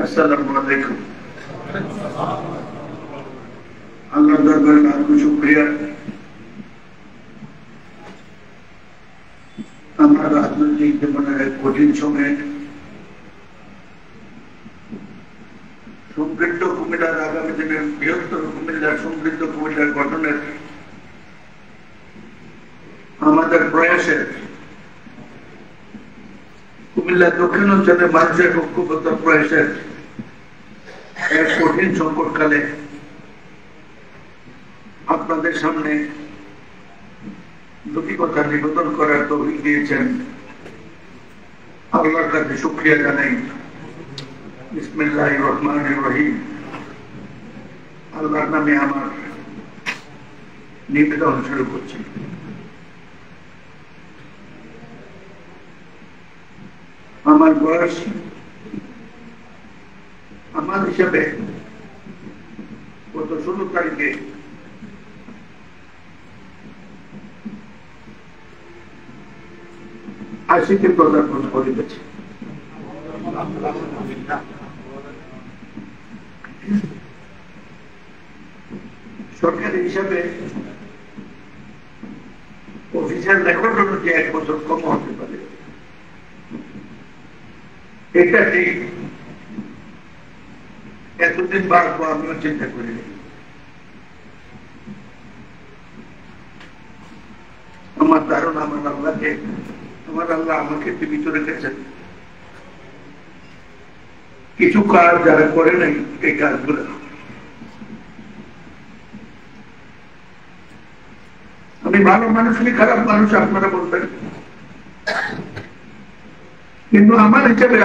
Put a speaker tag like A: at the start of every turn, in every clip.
A: আসসালামু আলাইকুম। আল্লাহ দরবারে লাখো শুকরিয়া, আমার রাজনৈতিক জীবনের এক কঠিন সময়ে সমৃদ্ধ কুমিল্লার, আগামী দিনের বৃহত্তর কুমিল্লার, সমৃদ্ধ কুমিল্লার গঠনের আমাদের প্রয়াসে কুমিল্লা দক্ষিণ অঞ্চলের মানুষের ঐক্যবদ্ধ প্রয়াসের এক কঠিন সংকটকালে আপনাদের সামনে দুটি কথা নিবেদন করার তৌফিক দিয়েছেন, আল্লাহর কাছে শুকরিয়া জানাই। বিসমিল্লাহির রহমানির রহিম। আল্লাহর নামে আমার নিবেদন শুরু করছি। আমার বয়স আমার হিসাবে গত 16 তারিখে আশিকে পদার্পণ করিতেছে। সরকারি হিসাবে অফিসিয়াল রেকর্ড অনুযায়ী 1 বছর কম হতে পারে, এটা ঠিক। এতদিন বাড়বো আমিও চিন্তা করিনি। আমার ধারণা আমার আল্লাহ আমাকে জীবিত রেখেছেন কিছু কাজ যারা করে নাই, এই কাজগুলো আমি ভালো মানুষ কি খারাপ মানুষ আপনারা বলবেন, কিন্তু আমার হিসাবে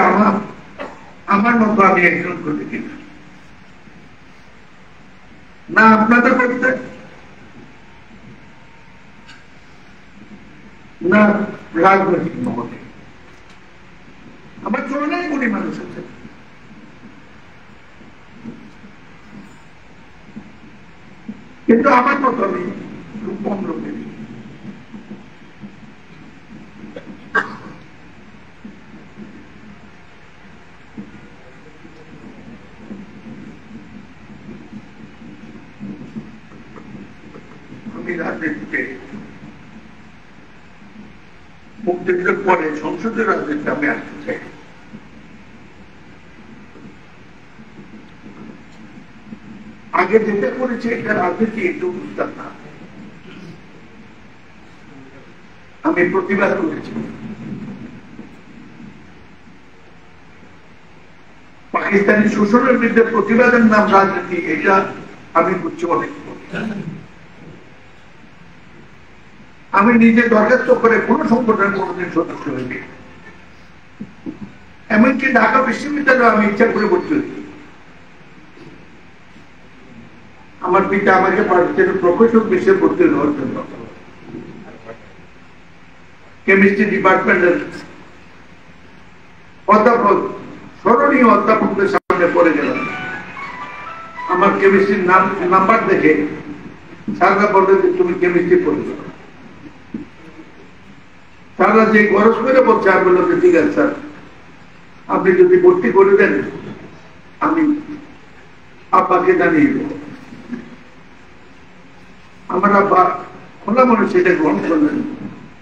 A: আমার মতো আমি একজন করে কিনা না আপনাদের বলতে না রাজনৈতিক মহলে। আমার তো অনেক গুণী মানুষ আছে, কিন্তু আমার মতো আমি খুব কম লোকের। আমি রাজনীতিতে মুক্তিযুদ্ধের পরে সংসদের রাজনীতিতে আমি আসতে চাই। আগে যেটা করেছে এটা রাজনীতি একটু বুঝতাম না, আমি প্রতিবাদ করেছি। পাকিস্তানি শোষণের বিরুদ্ধে প্রতিবাদের নাম রাজনীতি, এটা আমি বুঝছি অনেক। আমি নিজে দরখাস্ত করে কোন সংগঠনের কোনদিন সদস্য হইনি, এমনকি ঢাকা বিশ্ববিদ্যালয়ে আমি ইচ্ছা করে ভর্তি হয়েছি। আমার পিতা আমাকে পাঠিয়েছিল প্রকৌশল বিষয়ে ভর্তি হওয়ার জন্য। কেমিস্ট্রি ডিপার্টমেন্টের অধ্যাপক, স্মরণীয় অধ্যাপকদের সামনে পড়ে গেলাম। আমার কেমিস্ট্রির নাম্বার দেখে স্যাররা বললেন যে তুমি কেমিস্ট্রি পড়েছ। তারা যে গরজ করে বলছে, আমি বললাম যে ঠিক আছে স্যার, আপনি যদি ভর্তি করে দেন আমি আব্বাকে জানিয়ে দেব। আমার আব্বা খোলা মনে সেটা গ্রহণ করলেন।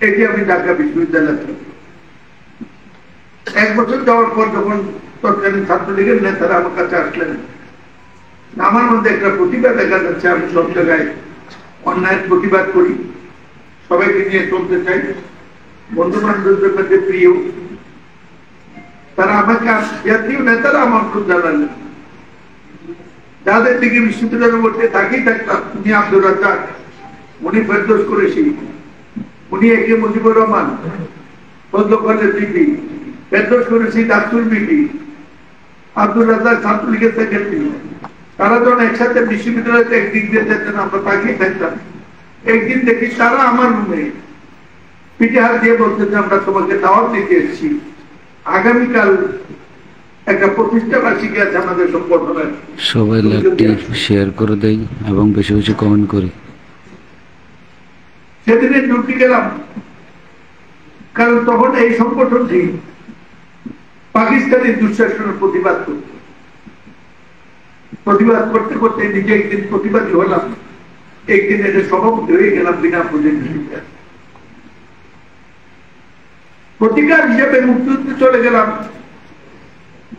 A: এটি আমি ঢাকা বিশ্ববিদ্যালয় 1 বছর যাওয়ার পর যখন তৎকালীন ছাত্রলীগের নেতারা আমার কাছে আসলেন, আমার মধ্যে একটা প্রতিভা দেখা যাচ্ছে। আমি সব জায়গায় অন্যায়ের প্রতিবাদ করি, সবাইকে নিয়ে চলতে চাই, বন্ধু বান্ধবদের মধ্যে প্রিয়। তারা আমাকে জাতীয় নেতারা আমার খুব জানালেন, যাদের দিকে বিশ্ববিদ্যালয়ের মধ্যে তাকেই থাকতাম। উনি আব্দুর রাজ্জাক, উনি ফেরদৌস কুরেশি, উনি একে মুজিবুর রহমান, ফজলুল বিপি, ফেরদৌস কুরেশি দাস্তুর বিপি, আব্দুর রাজ্জাক ছাত্রলীগের সেক্রেটারি। তারা যখন একসাথে বিশ্ববিদ্যালয়তে একদিক দিয়ে যেতেন, আমরা তাকেই থাকতাম। একদিন দেখি তারা আমার রুমে পিঠে হাত দিয়ে বলতে যে আমরা তোমাকে দাওয়াত দিতে এসেছি, আগামীকাল একটা প্রতিষ্ঠা বার্ষিকী আছে আমাদের সংগঠনের।
B: সবাই লাইভটি শেয়ার করে দেই এবং বেশি বেশি কমেন্ট করি।
A: সেদিনে ঢুকে গেলাম, কারণ তখন এই সংগঠনটি পাকিস্তানি দুঃশাসনের প্রতিবাদ করত। প্রতিবাদ করতে করতে নিজে একদিন প্রতিবাদী হলাম, একদিন এদের সভাপতি হয়ে গেলাম বিনা প্রতিদ্বন্দ্বিতা। প্রতিকার হিসেবে মুক্তিযুদ্ধে চলে গেলাম।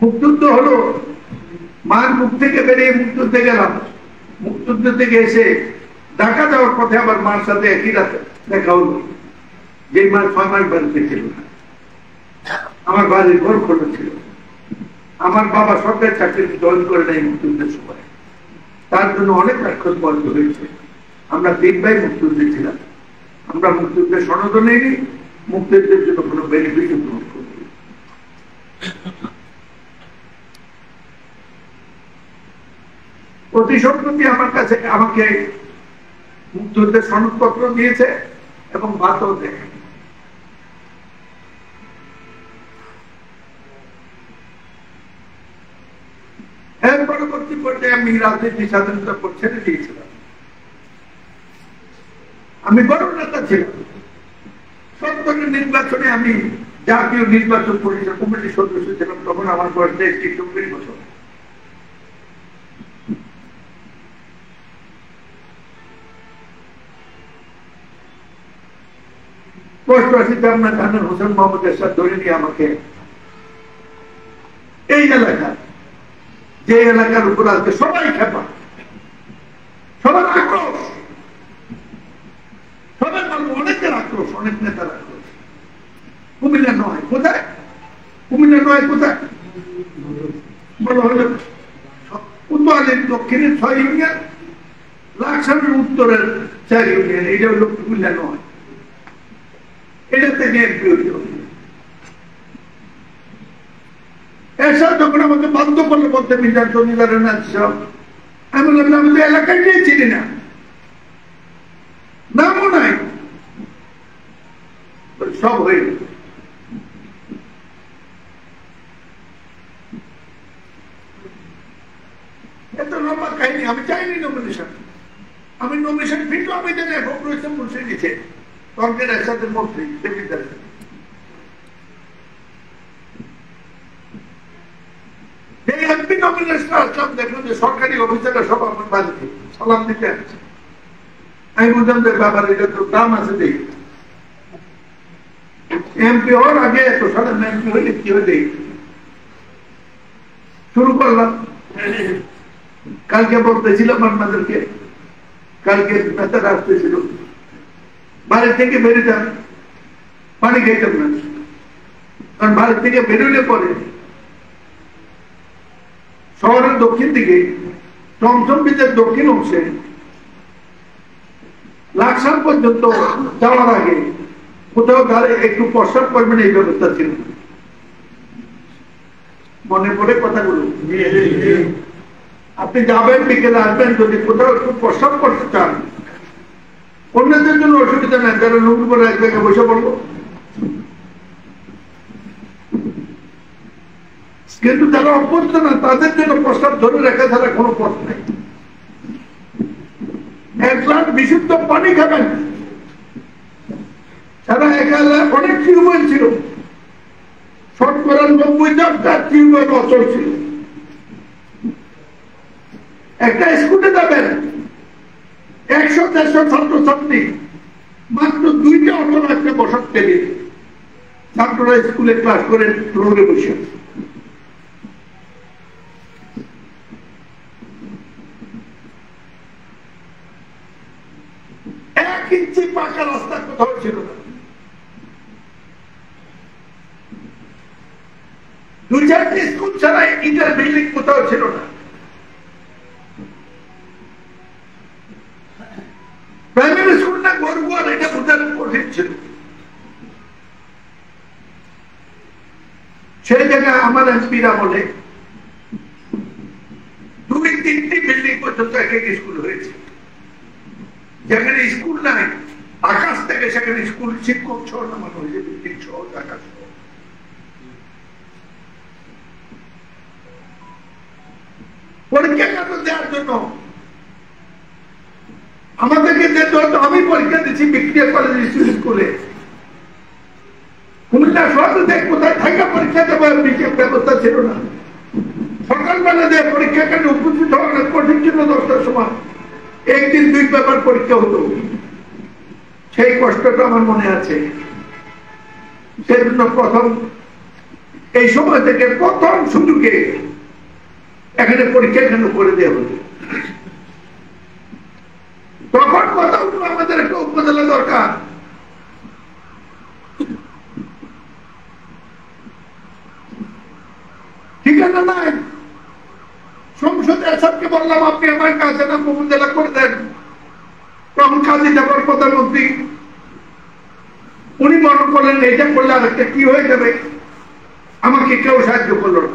A: মুক্তিযুদ্ধ হলো, মার মুখ থেকে বেরিয়ে মুক্তিযুদ্ধে গেলাম। মুক্তিযুদ্ধ থেকে এসে ঢাকা যাওয়ার পথে আবার মার সাথে একই রাতে দেখা হলো, যে মার 6 মাস বাড়িতে ছিল না। আমার বাড়ির ঘর খোলা ছিল। আমার বাবা সরকারি চাকরিতে জয়েন করে নাই মুক্তিযুদ্ধের সময়, তার জন্য অনেক রাক্ষস বন্ধ হয়েছে। আমরা 3 ভাই মুক্তিযুদ্ধে ছিলাম। আমরা মুক্তিযুদ্ধের সনদ নেইনি, মুক্তিযুদ্ধের জন্য কোনো বেনিফিট গ্রহণ করিনি। অতি সম্প্রতি আমার কাছে আমাকে মুক্তিযুদ্ধের সনদপত্র দিয়েছে এবং ভাতও দেয়। এর পরবর্তী পর্যায়ে আমি রাজনীতি স্বাধীনতা পর ছেড়ে দিয়েছিলাম। আমি বড় নেতা ছিলাম। 70 নির্বাচনে আমি জাতীয় নির্বাচন পরিষদ কমিটির সদস্য ছিলাম। তখন আমার বয়স 24 বছর। পোস্ট অফিসে আপনার জানেন, হোসেন মোহাম্মদ এরশাদ ধরে নিয়ে আমাকে এই এলাকা, যে এলাকার উপর আজকে সবাই খেপা, সবার আক্রোশ, সবাই বলবো অনেকের আক্রোশ, অনেক নেতার আক্রোশ। কুমিল্লা নয় কোথায়? কুমিল্লা নয় কোথায়? বলা হলো উত্তরের দক্ষিণের 6 ইউনিয়ন, লাকসামের উত্তরের 4 ইউনিয়ন। এটা হলো কুমিল্লা নয়। এটাতে এমপি হইতে হবে। এরশাদ যখন আমাকে বাধ্য করলে বলতে মিজান জমিদারের না সব, আমি বললাম আমি তো এলাকায় নিয়ে চিনি না, নামও নাই। সব হয়ে গেল। এত লম্বা কাহিনী। আমি চাইনি নমিনেশন। আমি নমিনেশন ফিরলো, আমি জানি ভোগ রয়েছে মুন্সি দিচ্ছে তর্কের একসাথে মন্ত্রী দেবিদারের। এমপি নমিনেশন আসলাম, দেখলাম যে সরকারি অফিসাররা সব আমার বাড়িতে সালাম দিতে আসছে। আমি বুঝলাম যে ব্যাপার, এটা তো দাম আছে। দেখি এমপি হওয়ার আগে এত সারা এমপি হইলে কি হয়ে দেখি শুরু করলাম। কালকে বলতেছিলাম আপনাদেরকে, কালকে নেতারা আসতেছিল, বাড়ি থেকে বেরোতাম, পানি খাইতাম না। কারণ বাড়ি থেকে বেরোলে পরে শহরের দক্ষিণ দিকে টমটম ব্রিজের দক্ষিণ অংশে লাকসাম পর্যন্ত যাওয়ার আগে কোথাও গাড়ি একটু প্রস্রাব করবেন এই ব্যবস্থা ছিল। মনে পড়ে কথাগুলো? আপনি যাবেন, বিকেলে আসবেন, যদি কোথাও একটু প্রস্রাব করতে চান, অন্যদের জন্য অসুবিধা নেই, যারা নতুন করে এক জায়গায় বসে পড়বো। কিন্তু যারা অভ্যস্ত না, তাদের জন্য প্রস্তাব ধরে রাখা ছাড়া কোনো পথ নেই। 1 গ্লাস বিশুদ্ধ পানি খাবেন, সারা এলাকায় অনেক টিউবওয়েল ছিল, 90% টিউবওয়েল অচল ছিল। একটা স্কুলে যাবেন, 100-150 ছাত্রছাত্রী, মাত্র 2টা অটো রাখতে বসার টেবিল, ছাত্ররা স্কুলে ক্লাস করে রোডে বসে। 1 ইঞ্চি পাকা রাস্তা কোথাও ছিল না। 2-4টি স্কুল ছাড়া ইন্টার বিল্ডিং কোথাও ছিল না। প্রাইমারি স্কুল না গড়গুয়ার, এটা বোঝার কঠিন ছিল। সেই জায়গায় আমার এমপিরা বলে 2-3টি বিল্ডিং পর্যন্ত এক এক স্কুল হয়েছে। যেখানে স্কুল নাই, আকাশ থেকে সেখানে স্কুল শিক্ষক সহ নামানো হয়েছে, বিল্ডিং সহ, আকাশ সহ। পরীক্ষা কেন্দ্র দেওয়ার জন্য আমাদেরকে যেতে হতো। আমি পরীক্ষা দিচ্ছি ভিক্টোরিয়া কলেজ স্কুলে, কুমিল্লা শহরে কোথায় থাকা পরীক্ষা দেবো, ব্যবস্থা ছিল না। সকালবেলা দিয়ে পরীক্ষা কেন উপস্থিত হওয়া অনেক কঠিন ছিল 10টার সময়, একদিন 2 পেপার পরীক্ষা হতো। সেই কষ্টটা আমার মনে আছে। সেজন্য এই সময় থেকে প্রথম সুযোগে এখানে পরীক্ষা কেন করে দেওয়া হতো। তখন কথা উঠলো আমাদের একটা উপজেলা দরকার। ঠিকানা নাই, সংসদে এসবকে বললাম আপনি আমার কাছে নাম উপজেলা করে দেন। তখন কাজী জাফর প্রধানমন্ত্রী, উনি মনে করলেন এটা করলে আরেকটা কি হয়ে যাবে, আমাকে কেউ সাহায্য করলো না।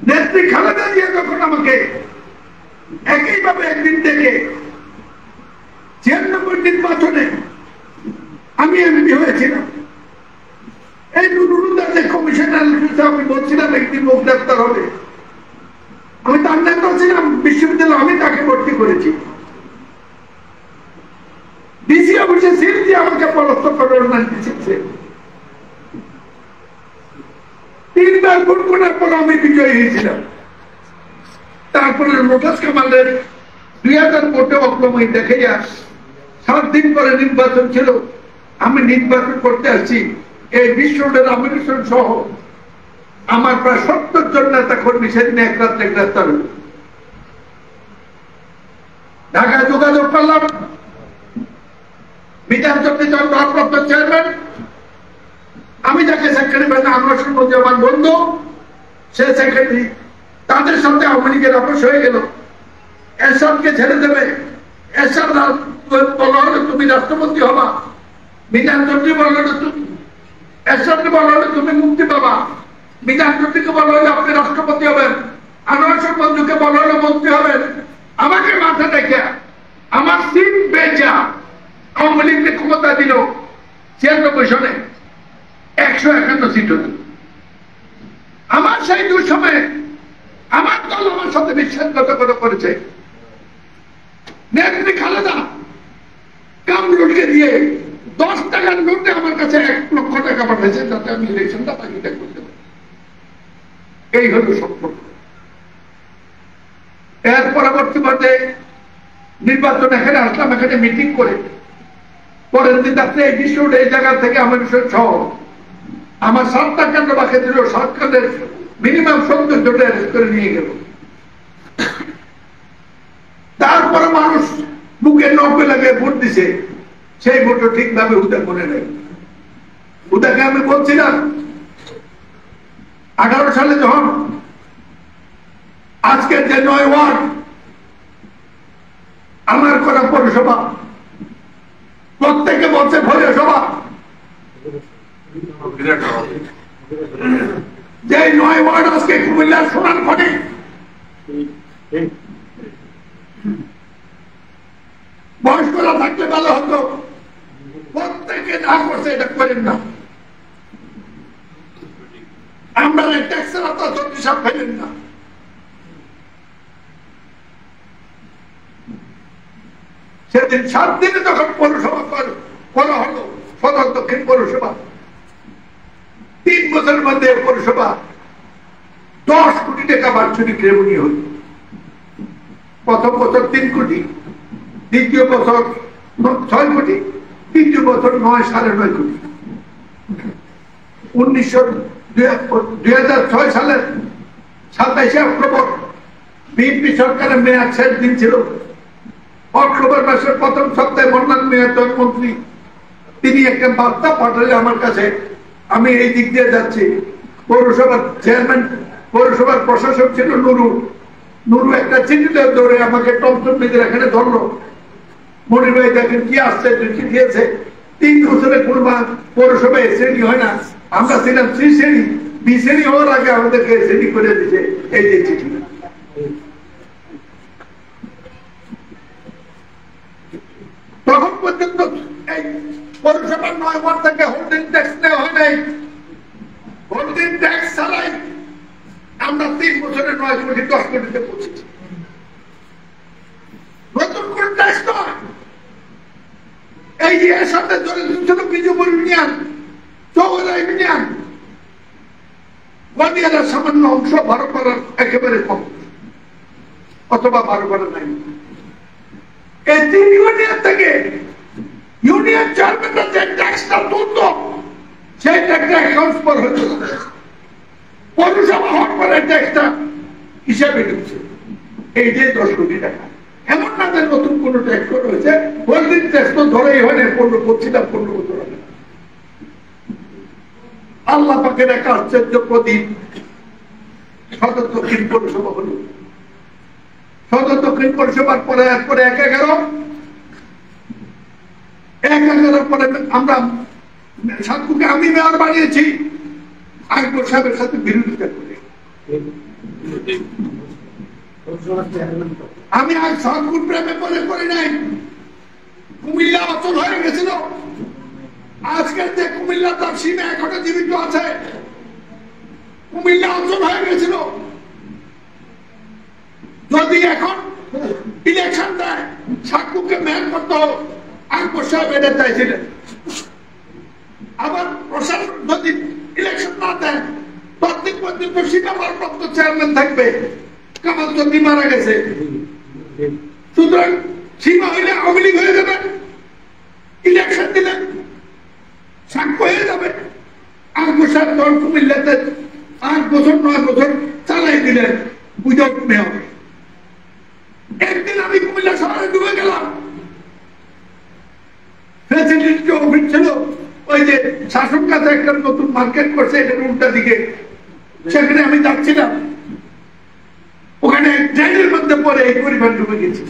A: নেত্রী খালেদা জিয়া যখন আমাকে একইভাবে একদিন থেকে 96 নির্বাচনে আমি এমপি হয়েছিলাম, এই নুরুলুদার যে কমিশনার আমি বলছিলাম একদিন লোক গ্রেপ্তার হবে, আমি তার নেতা ছিলাম বিশ্ববিদ্যালয়, আমি তাকে ভর্তি করেছি। ডিসি অফিসে সিল দিয়ে আমাকে পদস্থ করে 96-এ 3বার ভোট করার পর আমি বিজয়ী হয়েছিলাম। তারপরে লোটাস কামালের 2000 ভোটে অক্রমই দেখে 7 দিন পরে নির্বাচন ছিল, আমি নির্বাচন করতে আসছি। এই বিশ্ব রোডের আমির হোসেন সহ আমার প্রায় 70 জন নেতা কর্মী সেদিন এক রাত্রে গ্রেফতার হল। ঢাকায় যোগাযোগ করলাম, বিধানসভা ভারপ্রাপ্ত চেয়ারম্যান, আমি যাকে সেক্রেটারি বানাই আমার বন্ধু, সে সেক্রেটারি, তাদের সাথে আওয়ামী লীগের আপোষ হয়ে গেল। এরশাদকে ছেড়ে দেবে, এরশাদ বলা হলো তুমি রাষ্ট্রপতি হবা, বিধানসভা বলা হলো এরশাদকে বলা হলো তুমি মুক্তি পাবা, বিধানসভাকে বলা হলো আপনি রাষ্ট্রপতি হবেন, আনোয়ার বন্ধুকে বলা হলো মন্ত্রী হবেন। আমাকে মাথা দেখে আমার সিট বেচা আওয়ামী লীগকে ক্ষমতা দিল 96 সনে 151 সিট হতো। আমার সেই দুঃসময়ে আমার দল আমার সাথে বিশ্বাসঘাতকতা করেছে। নেত্রী খালেদা কামরুলকে দিয়ে 10 টাকার নোটে আমার কাছে 1 লক্ষ টাকা পাঠাইছে যাতে আমি ইলেকশনটা বাকিটা করতে পারি। এই হলো সম্পর্ক। এর পরবর্তী পর্যায়ে নির্বাচন এখানে আসলাম, এখানে মিটিং করে পরের দিন রাত্রে এই বিশ্ব এই জায়গা থেকে আমার বিষয় সহ আমার 7টা কেন্দ্র বাকি ছিল, 7 কেন্দ্রের মিনিমাম 70 জন অ্যারেস্ট করে নিয়ে গেল। তারপরে মানুষ বুকে নৌকে লাগিয়ে ভোট দিছে, সেই ভোটও ঠিকভাবে হুদা করে নেই। হুদাকে আমি বলছিলাম 18 সালে যখন আজকের যে 9 ওয়ার্ড আমার করা পৌরসভা, প্রত্যেকে বলছে পৌরসভা, যে 9 ওয়ার্ড আজকে কুমিল্লার সোনার খনি, বয়স্করা থাকলে ভালো হতো, প্রত্যেকে না করছে এটা করেন না। আমরা ট্যাক্সের অত্যাচার হিসাব ফেলেন না। সেদিন 7 দিনে যখন পৌরসভা করা হলো, সদর দক্ষিণ পৌরসভা, 3 বছরের মধ্যে পৌরসভা 10 কোটি টাকা বার্ষিক রেভিনিউ হল। প্রথম বছর 3 কোটি, দ্বিতীয় বছর 6 কোটি, তৃতীয় বছর 9.5 কোটি। 2006 সালের 27 অক্টোবর বিএনপি সরকারের মেয়াদ শেষ দিন ছিল। অক্টোবর মাসের প্রথম সপ্তাহে মন্নান মেয়র মন্ত্রী তিনি একটা বার্তা পাঠালে আমার কাছে, আমি এই দিক দিয়ে যাচ্ছি। পৌরসভার চেয়ারম্যান, পৌরসভার প্রশাসক ছিল নুরু একটা চিঠি ধরে আমাকে টমটম নিজের এখানে ধরলো, মনির ভাই দেখেন কি আসছে, চিঠি আছে। 3 বছরে কোন পৌরসভায় শ্রেণী হয় না, আমরা ছিলাম 3 শ্রেণী, B শ্রেণী হওয়ার আগে আমাদেরকে শ্রেণী করে দিচ্ছে এই যে চিঠি। তখন পর্যন্ত এই পৌরসভার 9 ওয়ার্ড থেকে হোল্ডিং ট্যাক্স নেওয়া হয় নাই। হোল্ডিং ট্যাক্স ছাড়াই আমরা 3 বছরে 9 কোটি 10 কোটিতে পৌঁছেছি। নতুন কোন ট্যাক্স নয়। এই যে এর সাথে জড়িত ছিল বিজুপুর ইউনিয়ন, চৌরা ইউনিয়ন, ওয়ানিয়ার সামান্য অংশ 12 পাড়ার একেবারে কম, অথবা 12 পাড়া নাই। এই 3 ইউনিয়ন থেকে ইউনিয়ন চেয়ারম্যানরা যে ট্যাক্সটা তুলত, সেই ট্যাক্সটা অ্যাকাউন্ট পর হচ্ছে, পৌরসভা হওয়ার পরে ট্যাক্সটা হিসাবে ঢুকছে। এই যে 10 কোটি টাকা, এমন না যে নতুন কোন ট্যাক্স করা হয়েছে। হোল্ডিং ট্যাক্স তো ধরেই হয় না, 15 বছর আগে। আল্লাহ পাকের একটা আশ্চর্য প্রদীপ। সদর দক্ষিণ পৌরসভা হল, সদর দক্ষিণ পৌরসভার পরে এরপরে 11 পরে আমরা সাতপুরকে আমি মেয়র বানিয়েছি আকবর সাহেবের সাথে বিরোধিতা করে। আমি আজ সাতপুর প্রেমে পরে করি নাই। কুমিল্লা অচল হয়ে গেছিল, আজকের যে কুমিল্লা তার সীমা এখনো জীবিত আছে। কুমিল্লা অচল হয়ে গেছিল, যদি এখন ইলেকশন দেয় সাতপুরকে মেয়র করতে হোক, আকবর সাহেব এটা চাইছিলেন। আবার প্রশাসন যদি ইলেকশন না দেয়, ততদিন পর্যন্ত সীমা ভারপ্রাপ্ত চেয়ারম্যান থাকবে। কামাল চৌধুরী মারা গেছে, সুতরাং সীমা হইলে আওয়ামী লীগ হয়ে যাবে। ইলেকশন দিলেন সাক্ষ্য হয়ে যাবে। আকবর সাহেব তখন কুমিল্লাতে 8 বছর 9 বছর চালাই দিলেন উইদাউট মেয়র। একদিন আমি কুমিল্লা শহরে ডুবে গেলাম। ফ্যাসিলিটি অফিস ছিল, ওই যে শাসক কাছে একটা নতুন মার্কেট করছে, এটা উল্টা দিকে, সেখানে আমি যাচ্ছিলাম। ওখানে ট্রেনের মধ্যে পরে এই পরিবার ডুবে গেছি।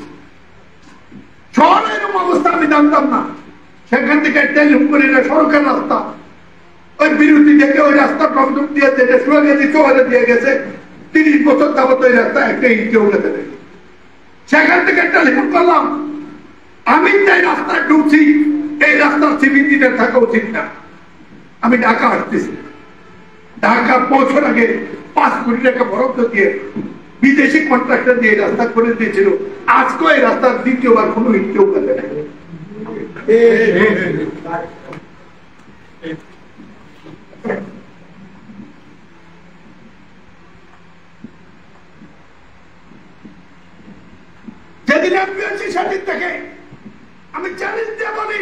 A: শহরে এরকম অবস্থা আমি জানতাম না। সেখান থেকে টেলিফোন করে, এটা সরকার রাস্তা, ওই বিরতি থেকে ওই রাস্তা টমটম দিয়েছে, এটা সোহাগাজি শহরে দিয়ে গেছে। 30 বছর যাবত ওই রাস্তা একটা ইটেও গেছে। সেখান থেকে টেলিফোন করলাম, আমি যে রাস্তায় ঢুকছি এই রাস্তার সিভিল ইঞ্জিনিয়ার থাকা উচিত না। আমি ঢাকা আসতেছি, ঢাকা পৌঁছার আগে 5 কোটি টাকা বরাদ্দ দিয়ে বিদেশি কন্ট্রাক্টর দিয়ে রাস্তা করে দিয়েছিল। আজকে এই রাস্তার দ্বিতীয়বার কোনো ইটেও গেছে না। যেদিন এমপি হচ্ছি সেদিন থেকে আমি চ্যালেঞ্জ দিয়ে বলি,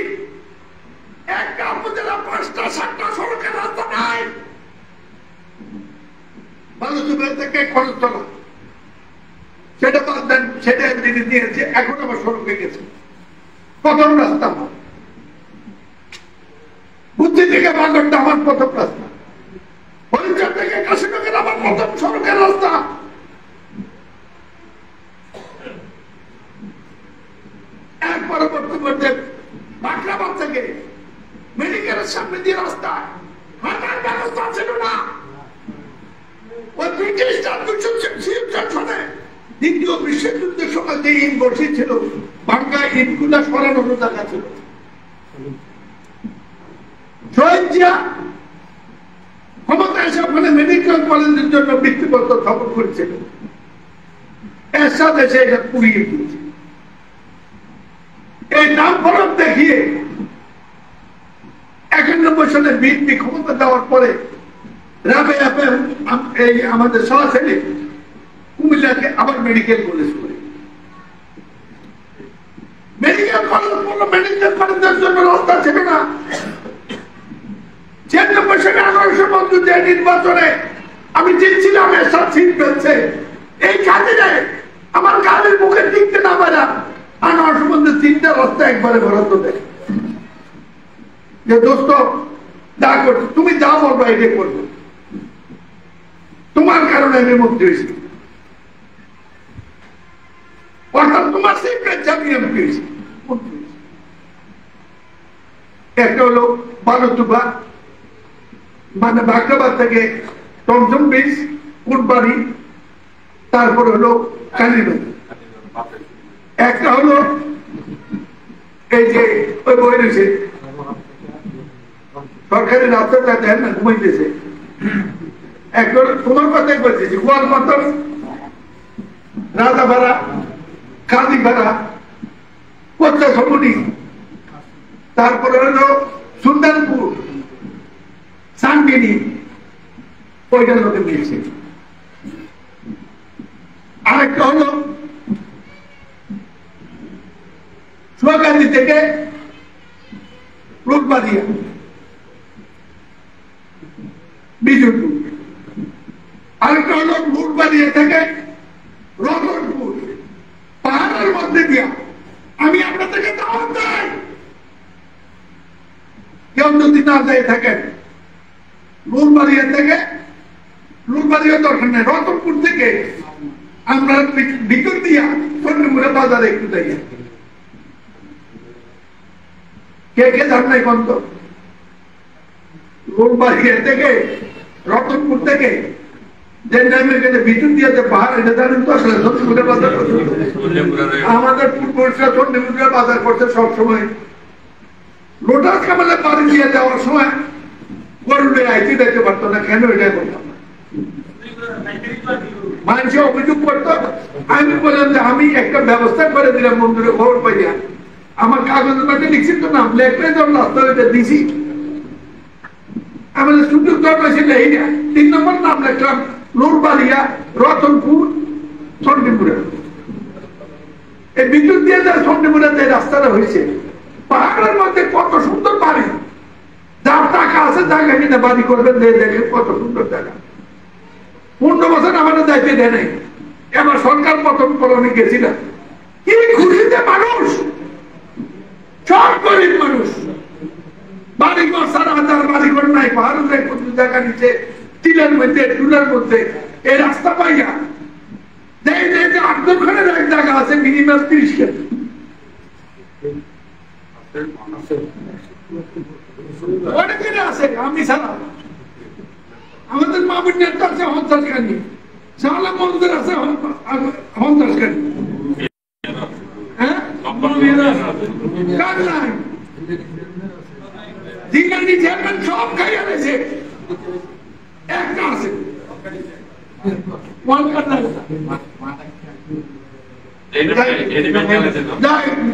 A: একটা উপজেলা 5টা 7টা সড়কের রাস্তা নাই। বালুচুবের থেকে খরচতলা সেটা বাদ দেন, সেটা দিনে দিয়েছে, এখন আবার সড়কে গেছে। প্রথম রাস্তা আমার বুদ্ধি থেকে বাগরটা আমার প্রথম রাস্তা, হরিচর থেকে কাশীনগর আমার প্রথম সড়কের রাস্তা। এক পরবর্তী পর্যায়ে বাকরাবাদ থেকে মেডিকেলের সামনে দিয়ে রাস্তা, হাঁটার ব্যবস্থা ছিল না। ওই ব্রিটিশরা 200 সনে দ্বিতীয় বিশ্বযুদ্ধের সময় যে ইট বসেছিল, ভাঙ্গা ইটগুলা সরানোর জায়গা ছিল। শহীদ জিয়া ক্ষমতা এসে ওখানে মেডিকেল কলেজের জন্য ভিত্তিপত্র স্থাপন করেছিল। এরশাদ এসে এটা পুড়িয়ে দিয়েছে। এই নাম ফলক দেখিয়ে 91 সালে বিএনপি ক্ষমতা দেওয়ার পরে রাবেয়া এই আমাদের সরাসরি কুমিল্লাকে আবার মেডিকেল কলেজ করে, মেডিকেল কলেজ বললো মেডিকেল কলেজের জন্য রাস্তা ছিল না। 96 সালে 1800 বন্ধু যে নির্বাচনে আমি জিতছিলাম, এরশাদ সিট পেয়েছে। এই কাজে আমার গাড়ির মুখে টিকতে না পারা 1800 বন্ধু 3টা রাস্তা একবারে বরাদ্দ দেয় যে দোস্ত যা করছো তুমি যা বলবো এটা করবো, তোমার কারণে আমি মুক্তি হয়েছি। অর্থাৎ তোমার সেই পেয়েছে আমি এমপি হয়েছি। একটা হলো বালুতুবা, মানে বাকরাবাদ থেকে টমটম ব্রিজ, কুটবাড়ি, তারপরে হলো কালীবাড়ি। একটা হলো এই যে ওই বই রয়েছে সরকারি রাস্তাটা দেন না, ঘুমাইতেছে। একটা হলো তোমার কথাই বলতেছি, গোয়ালপাতর, রাজাপাড়া, কাজীপাড়া, কোচ্চা সমুনি, তারপরে হলো সুলতানপুর, সানগিনি, ওইটার লোকে মিলছে। আরেকটা হলো সোয়াগাজী থেকে রোডবাড়িয়া বিজয়পুর, আরেকটা হলো রোডবাড়িয়া থেকে রতনপুর, পাহাড়ের মধ্যে দিয়া। আমি আপনাদেরকে দাওয়াত দেই, কেউ যদি না যায় থাকেন রোডবাড়িয়া থেকে, রোডবাড়িয়া দরকার নেই, রতনপুর থেকে আমরা ভিতর দিয়া স্বর্ণমুড়া বাজারে একটু যাই। কে কে যান নাই কন্ত? রোডবাড়িয়া থেকে রতনপুর থেকে যে নামে গেলে ভিতর দিয়ে যে পাহাড়, এটা জানেন তো? আসলে স্বর্ণমুড়া বাজার আমাদের পূর্বপুরুষরা স্বর্ণমুড়া বাজার করছে সবসময়। লোটাস কামালে বাড়ি দিয়ে যাওয়ার সময় গরুলে আইতে দেখতে পারতো না, কেন? এটাই বলতাম মানুষে অভিযোগ করতো। আমি বললাম যে আমি একটা ব্যবস্থা করে দিলাম মন্দিরে খবর পাইয়া, আমার কাগজের মধ্যে লিখছি তো নাম লেখলে যখন রাস্তা হইতে দিছি, আমাদের সুযোগ দরকার ছিল এই না। 3 নম্বর নাম লিখলাম রোডবাড়িয়া রতনপুর চণ্ডীপুরে। এই বিদ্যুৎ দিয়ে যা চণ্ডীপুরে যে রাস্তাটা হয়েছে, পাহাড়ের মধ্যে কত সুন্দর বাড়ি, যার টাকা আছে জায়গা কিনে বাড়ি করবেন, দেখে কত সুন্দর জায়গা। 15 বছর আমাদের দায়িত্ব দেয় নাই। এবার সরকার প্রথম কলোনি গেছিলাম, কি খুশিতে মানুষ, সব গরিব মানুষ, বাড়িঘর সারা হাজার বাড়িঘর নাই, পাহাড়ের কত জায়গা নিচে টিলের মধ্যে টুলের মধ্যে এই রাস্তা পাইয়া যে আব্দুলখানের এক জায়গা আছে মিনিমাম 30 কেজি অনেকের আছে, আমি ছাড়া। আমাদের মামুন নেতা আছে হন্তাস খানি, শাহলা মন্দির আছে হন্তাস খানি, সব খাইয়া রয়েছে, একটা আছে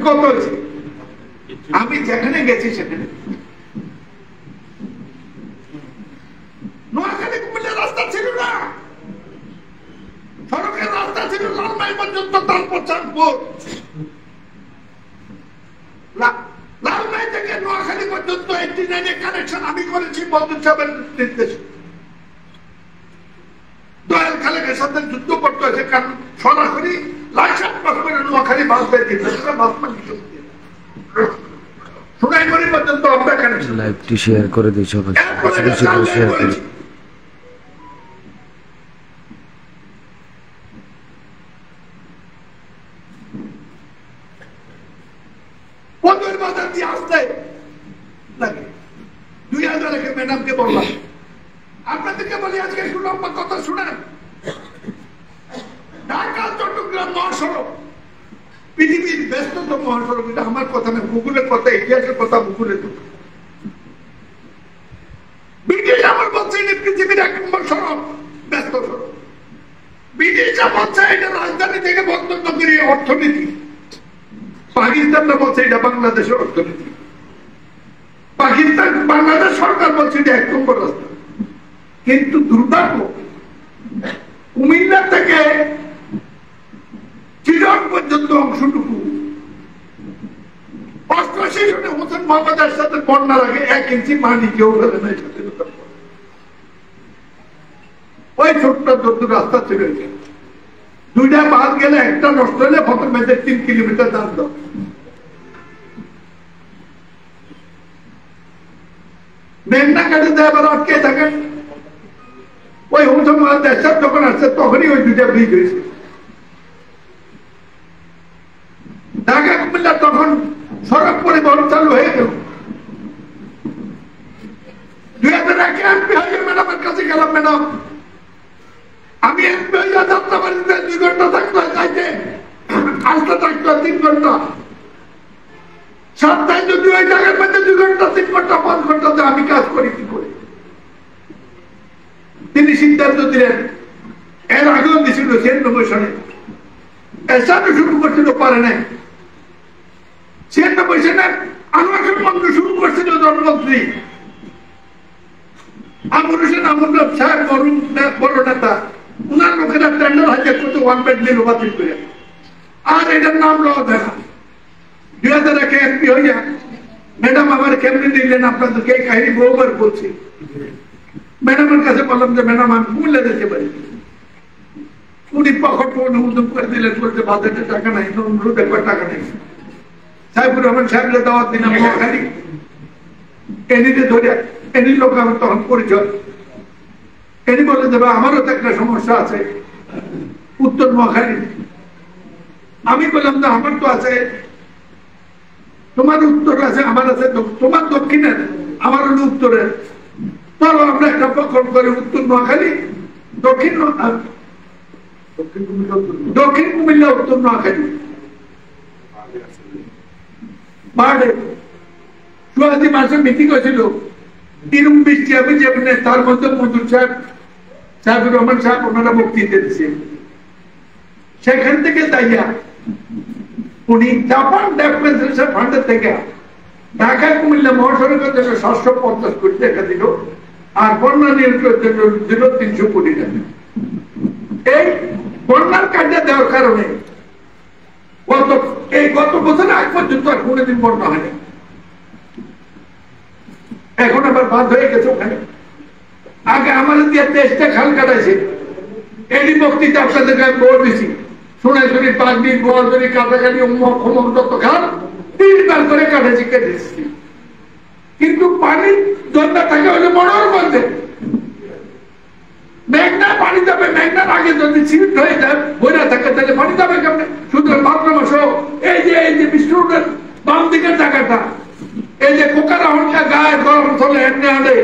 A: কত হয়েছে। আমি যেখানে গেছি সেখানে নোয়াখালী কুমিল্লার রাস্তা ছিল না, সড়কের রাস্তা ছিল লালমাই পর্যন্ত, তারপর চাঁদপুর। লালমাই থেকে নোয়াখালী পর্যন্ত 89 কানেকশন আমি করেছি বদরুল সাহেবের নির্দেশে। দয়াল খালেকের সাথে যুদ্ধ করতে হয়েছে, কারণ সরাসরি লাইসাত করে নোয়াখালী বাস দিয়ে দিতে সোনাইমুড়ি পর্যন্ত আমরা কানেকশন।
B: লাইভটি শেয়ার করে দিই সবাই, শেয়ার করে।
A: বাজার দিয়ে আসতে লাগে 2000 ম্যাডামকে বললাম, আপনাদেরকে বলি আজকে লম্বা কথা শুনেন। ঢাকা চট্টগ্রাম মহাসড়ক পৃথিবীর ব্যস্ততম মহাসড়ক, এটা আমার কথা না, ভূগোলের কথা, ইতিহাসের কথা, ভূগোলের কথা। ব্রিটিশ আমার বলছে এটা পৃথিবীর 1 নম্বর সড়ক, ব্যস্ত সড়ক। ব্রিটিশরা বলছে এটা রাজধানী থেকে বন্ধন নগরী অর্থনীতি। পাকিস্তানরা বলছে এটা বাংলাদেশের অর্থনীতি। পাকিস্তান বাংলাদেশ সরকার বলছে এটা 1 নম্বর রাস্তা। কিন্তু দুর্ভাগ্য, কুমিল্লা থেকে চিরং পর্যন্ত অংশটুকু 88 সনে হোসেন মোহাম্মদের সাথে বন্যার আগে 1 ইঞ্চি পানি কেউ ফেলে নাই। ওই ছোট্ট যত রাস্তা ছিল, 2টা বাদ গেলে একটা নষ্ট হলে প্রথমে 3 কিলোমিটার দাম দাও। মেঘনা কাটে দেয় আবার আটকে থাকে। ওই হোসেন মোহাম্মদের সাথে যখন আসছে তখনই ওই 2টা ব্রিজ হয়েছে। ঢাকা কুমিল্লা তখন সড়ক পরিবহন চালু হয়ে গেল। 2001 এমপি হয়ে ম্যাডামের কাছে গেলাম, ম্যাডাম আমি এমপি হয়ে যাত্রাবাড়িতে 2 ঘন্টা থাকতে চাইতে, আসতে থাকতো 3 ঘন্টা। সপ্তাহে যদি ওই জায়গার মধ্যে 2 ঘন্টা 3 ঘন্টা 5 ঘন্টাতে আমি কাজ করি কি করে? তিনি সিদ্ধান্ত দিলেন, এর আগেও দিছিল 96 সনে, এসানো শুরু করছিল, পারে নাই। 96 সনে আনোয়ার খান বন্ধ শুরু করছিল জনমন্ত্রী, আমর হোসেন আমরুল্লাহ সাহেব বড় নেতা, উনার লোকেরা টেন্ডার হাজার করতে ওয়ান বেড দিল বাতিল করে, আর এটার নাম লওয়া যায় না। 2001 এমপি হইয়া ম্যাডাম আমার কেমনি নিলেন আপনাদেরকে এই কাহিনী বহুবার বলছি। ম্যাডামের কাছে বললাম যে ম্যাডাম আমি কুমিল্লা যেতে পারি, উনি পকেট অনুমোদন করে দিলেন, বলতে বাজেটে টাকা নাই, অনুরোধ একবার টাকা নেই। সাহেবুর রহমান সাহেবকে দাওয়াত দিলাম নোয়াখালী, এনিতে ধরে এনি লোক আমার তখন পরিচয়, এনি বলে দেবে আমারও তো একটা সমস্যা আছে উত্তর নোয়াখালী। আমি বললাম না আমার তো আছে, তোমার উত্তর আছে, আমার আছে, তোমার দক্ষিণের আমার হলো উত্তরের, চলো আমরা একটা প্রকল্প করি উত্তর নোয়াখালী দক্ষিণ কুমিল্লা উত্তর নোয়াখালী পাহাড়ে। চুয়াল্লিশ মাসে মিটিং হয়েছিল, এরকম বৃষ্টি হবে যেমনি, তার মধ্যে মজুর সাহেব সাহেবুর রহমান সাহেব ওনারা বক্তৃতা দিচ্ছেন। সেখান থেকে তাইয়া উনি জাপান ডেভেলপমেন্ট ফান্ডের থেকে ঢাকা কুমিল্লা মহাসড়কের জন্য 750 কোটি টাকা দিল, আর বন্যা নিয়ন্ত্রণের জন্য দিল 300 কোটি টাকা। এই বন্যার কাজে দেওয়ার কারণে গত বছর আগ পর্যন্ত আর কোনোদিন বন্যা হয়নি, এখন আবার বাদ হয়ে গেছে ওখানে। আগে আমাদের দিয়ে 23টা খাল কাটাইছে, এই বক্তৃতা আপনাদের গায়ে বলে দিছি, সোনাঝুরি, পাগড়ি, বোয়ালজুরি, কাটাকালি, দত্ত খাল 3বার করে কাটাইছি, কেটেছি। কিন্তু পানি জন্যা থাকে হলে মনোর মধ্যে মেঘনা পানি যাবে, মেঘনার আগে যদি সিমেন্ট হয়ে যায় বইরা থাকে তাহলে পানি যাবে কেমনে? সুতরাং ভাদ্রমাস এই যে বিষ্ণুরের বাম দিকের জায়গাটা, এই যে কোকারা হলকা গায়ে গরম চলে এনে আনে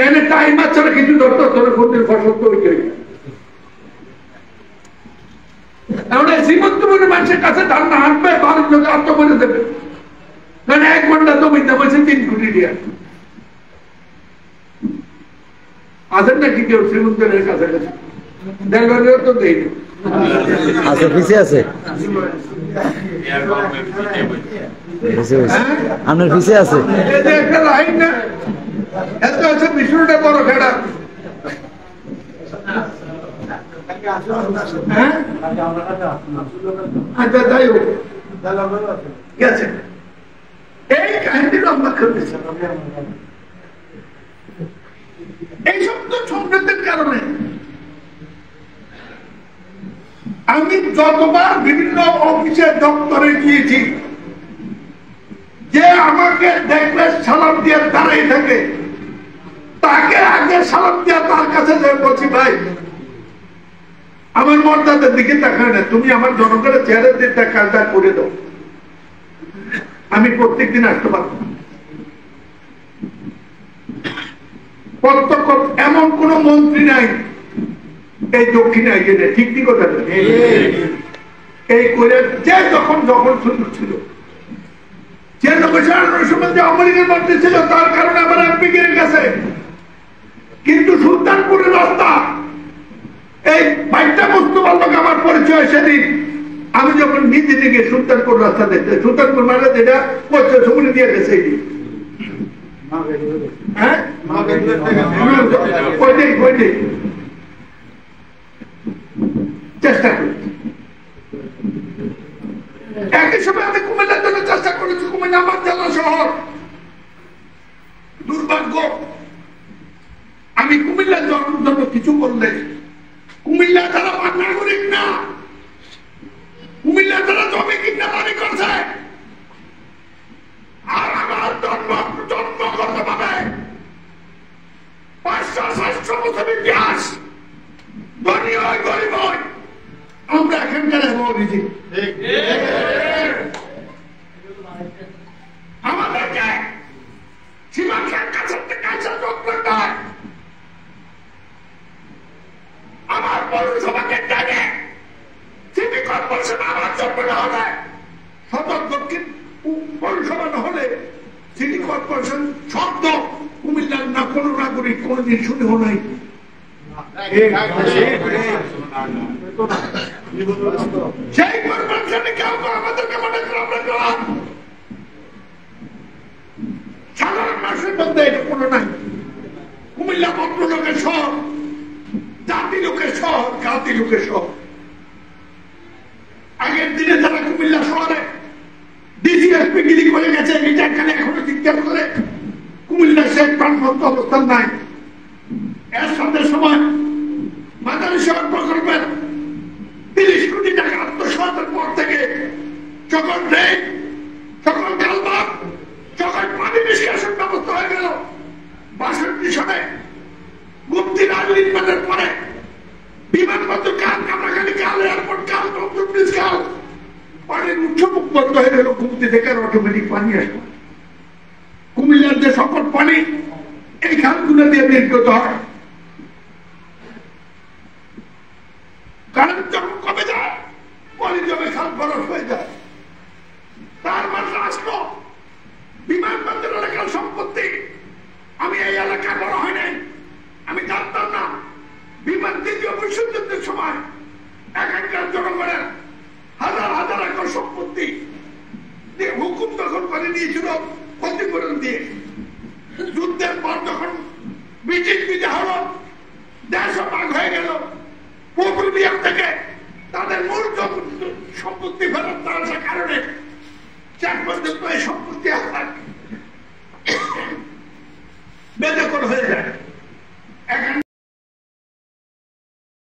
A: এনে টাইম আছে কিছু ধরতে ধরে বন্যের ফসল তৈরি হয়ে যায়। তাহলে শ্রীমন্তপুরের মানুষের কাছে ধান না হাঁটবে, বাড়ির লোক আত্ম করে দেবে, কারণ 1 ঘন্টা জমি দাম হয়েছে 3 কোটি টাকা। আছেন নাকি কেউ শ্রীমন্তের কাছাকাছি? দেড় তো দেয়নি,
C: আছে পিছিয়ে আছে, আপনার পিছিয়ে আছে
A: একটা লাইন না, এত আছে বিষ্ণুটা বড় খেড়া। আচ্ছা যাই হোক, গেছে এই কাহিনী লম্বা করতেছে। এইসব তো সংকেতের কারণে আমি যতবার বিভিন্ন অফিসে দপ্তরে গিয়েছি, যে আমাকে দেখলে সালাম দিয়ে দাঁড়াই থাকে তাকে আগে সালাম দিয়ে তার কাছে বলছি, ভাই আমার মর্যাদার দিকে তাকায় না, তুমি আমার জনগণের চেহারা দিয়ে কাজটা করে দাও, আমি প্রত্যেকদিন আসতে পারবো। প্রত্যক্ষ এমন কোন মন্ত্রী নাই এই দক্ষিণে এগিয়ে, ঠিক ঠিক কথা এই করে যে যখন সুযোগ ছিল, যে সময় যে আমেরিকার মন্ত্রী ছিল তার কারণে আমার এমপি গিয়ে গেছে, কিন্তু সুলতানপুরের রাস্তা এই বাইকটা বুঝতে পারলো আমার পরিচয় সেদিন আমি যখন নিজে দিকে সুলতানপুর রাস্তা দেখতে, সুলতানপুর মানে যেটা পরিচয় ছবি দিয়ে গেছে চেষ্টা করি। একই সময় আমি কুমিল্লার জন্য চেষ্টা করেছি, কুমিল্লা আমার জেলা শহর। দুর্ভাগ্য আমি কুমিল্লার জন্য কিছু করলে কুমিল্লা তারা নাগরিক না, কুমিল্লা তারা জমি কিনা দাবি করছে, আর আমার জন্মগত ভাবে 500-600 বছর ইতিহাস, ধনী হয় গরিব হয়, আমরা এখানকার অভিযোগ আমাদেরকে সীমান্তের কাছে আমার পৌরসভাকে ডাকে সিটি কর্পোরেশন আমার জন্য না হলে, সদর দক্ষিণ পৌরসভা না হলে সিটি কর্পোরেশন শব্দ কুমিল্লার না কোন নাগরিক কোনদিন শুনেও নাই। সেই কর্পোরেশনে কেউ আমাদেরকে মনে করে আমরা গেলাম, সাধারণ মানুষের মধ্যে এটা কোনো নাই। কুমিল্লা ভদ্রলোকের শহর, জাতি লোকের শহর, জাতি লোকের শহর। আগের দিনে যারা কুমিল্লা শহরে ডিসিএসপি গিরি করে গেছে, রিটায়ার খানে এখনো চিৎকার করে কুমিল্লা শেখ প্রাণবন্ত অবস্থান নাই। এর সাথে সময় মাদারী শহর প্রকল্পের 30 কোটি টাকা আত্মসাতের পর থেকে সকল ড্রেন, সকল কালভার্ট, সকল পানি নিষ্কাশন ব্যবস্থা হয়ে গেল। 62 সনে মুক্তি রাজ নির্মাণের পরে বিমানবন্দর কাল, কামরাখালী কাল, এয়ারপোর্ট কাল, নতুন ব্রিজ কাল, পানির উৎসমুখ বন্ধ হয়ে গেল। গুমতি থেকে অটোমেটিক পানি আসবে। কুমিল্লার যে সকল পানি এই খালগুলো দিয়ে নির্গত হয়। কারণ যখন কমে যায় পানি জমে খাল বরফ হয়ে যায়। তার মানে রাষ্ট্র বিমানবন্দর এলাকার সম্পত্তি। আমি এই এলাকায় বড় হয় নাই, আমি জানতাম না বিমান দ্বিতীয় বিশ্বযুদ্ধের সময় এখানকার জনগণের হাজার হাজার একর সম্পত্তি হুকুম দখল করে নিয়েছিল ক্ষতিপূরণ দিয়ে। যুদ্ধের পর যখন ব্রিটিশ বিজয় হল, দেশ ভাগ হয়ে গেল,